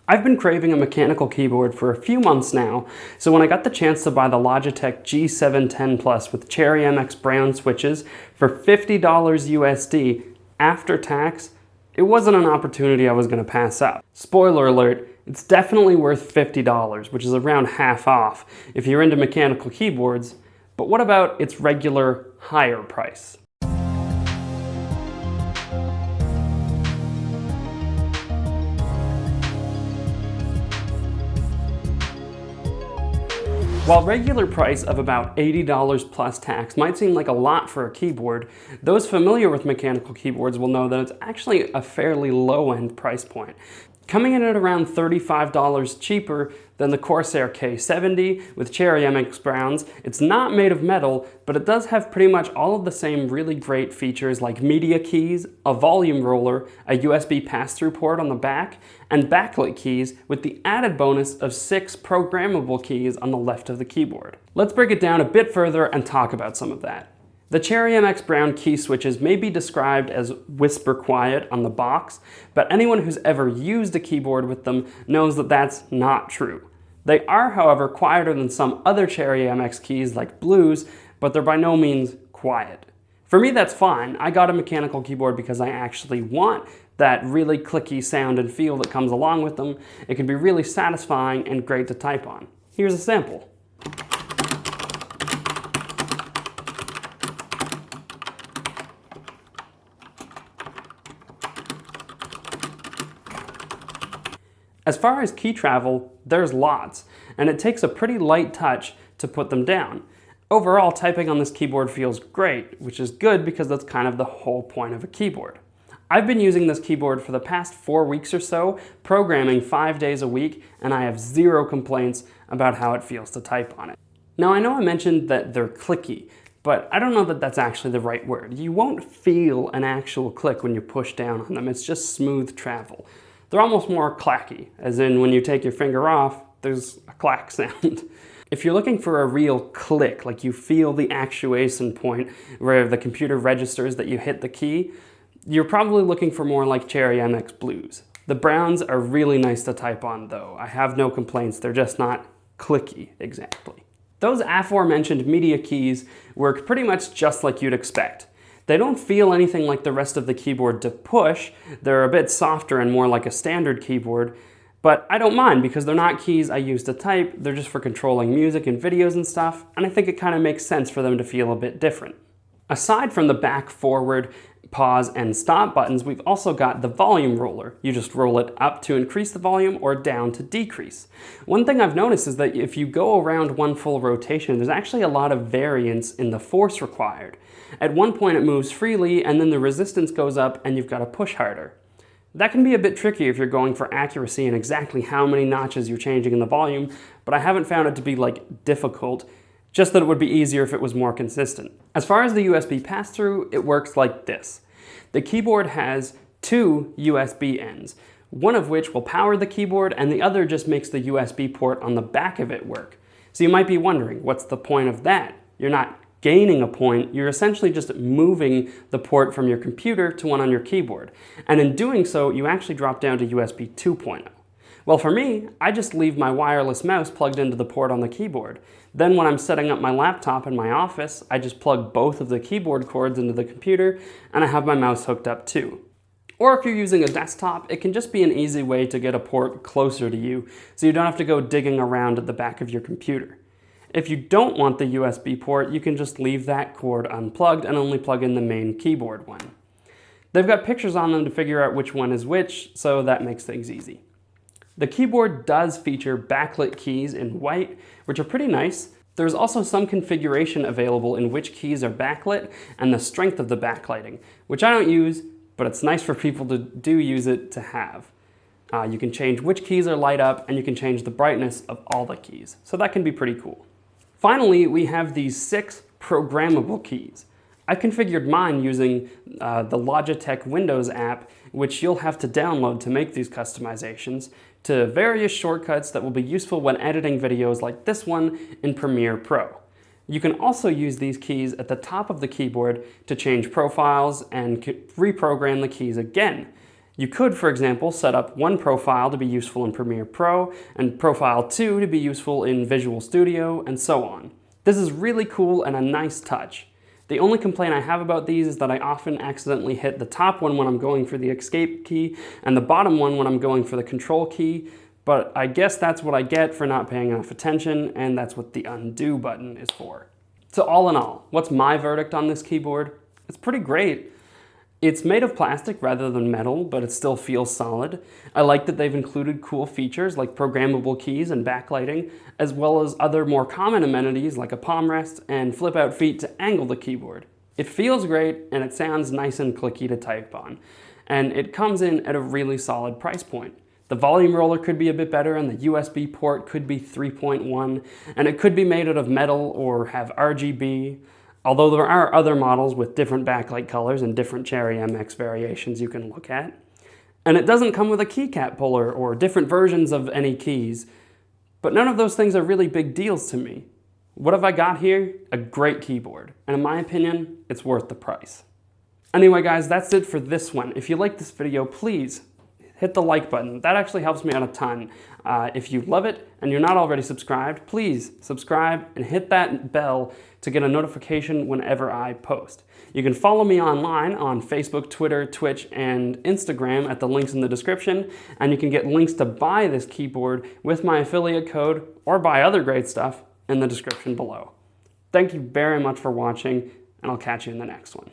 I've been craving a mechanical keyboard for a few months now, so when I got the chance to buy the Logitech G710 Plus with Cherry MX brown switches for $50 USD after tax, it wasn't an opportunity I was going to pass up. Spoiler alert, it's definitely worth $50, which is around half off if you're into mechanical keyboards, but what about its regular higher price? While regular price of about $80 plus tax might seem like a lot for a keyboard, those familiar with mechanical keyboards will know that it's actually a fairly low-end price point. Coming in at around $35 cheaper than the Corsair K70 with Cherry MX browns. It's not made of metal, but it does have pretty much all of the same really great features like media keys, a volume roller, a USB pass-through port on the back, and backlit keys with the added bonus of 6 programmable keys on the left of the keyboard. Let's break it down a bit further and talk about some of that. The Cherry MX brown key switches may be described as whisper quiet on the box, but anyone who's ever used a keyboard with them knows that that's not true. They are, however, quieter than some other Cherry MX keys like blues, but they're by no means quiet. For me, that's fine. I got a mechanical keyboard because I actually want that really clicky sound and feel that comes along with them. It can be really satisfying and great to type on. Here's a sample. As far as key travel, there's lots, and it takes a pretty light touch to put them down. Overall, typing on this keyboard feels great, which is good because that's kind of the whole point of a keyboard. I've been using this keyboard for the past 4 weeks or so, programming 5 days a week, and I have zero complaints about how it feels to type on it. Now, I know I mentioned that they're clicky, but I don't know that that's actually the right word. You won't feel an actual click when you push down on them. It's just smooth travel. They're almost more clacky, as in when you take your finger off, there's a clack sound. If you're looking for a real click, like you feel the actuation point where the computer registers that you hit the key, you're probably looking for more like Cherry MX Blues. The browns are really nice to type on though. I have no complaints, they're just not clicky exactly. Those aforementioned media keys work pretty much just like you'd expect. They don't feel anything like the rest of the keyboard to push. They're a bit softer and more like a standard keyboard, but I don't mind because they're not keys I use to type. They're just for controlling music and videos and stuff, and I think it kind of makes sense for them to feel a bit different. Aside from the back, forward, pause, and stop buttons, we've also got the volume roller. You just roll it up to increase the volume or down to decrease. One thing I've noticed is that if you go around one full rotation, there's actually a lot of variance in the force required. At one point it moves freely and then the resistance goes up and you've got to push harder. That can be a bit tricky if you're going for accuracy and exactly how many notches you're changing in the volume, but I haven't found it to be like difficult, just that it would be easier if it was more consistent. As far as the USB pass-through, it works like this. The keyboard has 2 USB ends, one of which will power the keyboard and the other just makes the USB port on the back of it work. So you might be wondering, what's the point of that? You're not gaining a point, you're essentially just moving the port from your computer to one on your keyboard. And in doing so, you actually drop down to USB 2.0. Well, for me, I just leave my wireless mouse plugged into the port on the keyboard. Then when I'm setting up my laptop in my office, I just plug both of the keyboard cords into the computer and I have my mouse hooked up too. Or if you're using a desktop, it can just be an easy way to get a port closer to you so you don't have to go digging around at the back of your computer. If you don't want the USB port, you can just leave that cord unplugged and only plug in the main keyboard one. They've got pictures on them to figure out which one is which, so that makes things easy. The keyboard does feature backlit keys in white, which are pretty nice. There's also some configuration available in which keys are backlit and the strength of the backlighting, which I don't use, but it's nice for people to do use it to have. You can change which keys are light up and you can change the brightness of all the keys, so that can be pretty cool. Finally, we have these 6 programmable keys. I configured mine using the Logitech Windows app, which you'll have to download to make these customizations, to various shortcuts that will be useful when editing videos like this one in Premiere Pro. You can also use these keys at the top of the keyboard to change profiles and reprogram the keys again. You could, for example, set up one profile to be useful in Premiere Pro and profile 2 to be useful in Visual Studio, and so on. This is really cool and a nice touch. The only complaint I have about these is that I often accidentally hit the top one when I'm going for the escape key and the bottom one when I'm going for the control key, but I guess that's what I get for not paying enough attention, and that's what the undo button is for. So all in all, what's my verdict on this keyboard? It's pretty great. It's made of plastic rather than metal, but it still feels solid. I like that they've included cool features like programmable keys and backlighting, as well as other more common amenities like a palm rest and flip-out feet to angle the keyboard. It feels great and it sounds nice and clicky to type on. And it comes in at a really solid price point. The volume roller could be a bit better and the USB port could be 3.1, and it could be made out of metal or have RGB. Although there are other models with different backlight colors and different Cherry MX variations you can look at. And it doesn't come with a keycap puller or different versions of any keys. But none of those things are really big deals to me. What have I got here? A great keyboard. And in my opinion, it's worth the price. Anyway guys, that's it for this one. If you like this video, please hit the like button. That actually helps me out a ton. If you love it and you're not already subscribed, please subscribe and hit that bell to get a notification whenever I post. You can follow me online on Facebook, Twitter, Twitch, and Instagram at the links in the description, and you can get links to buy this keyboard with my affiliate code or buy other great stuff in the description below. Thank you very much for watching, and I'll catch you in the next one.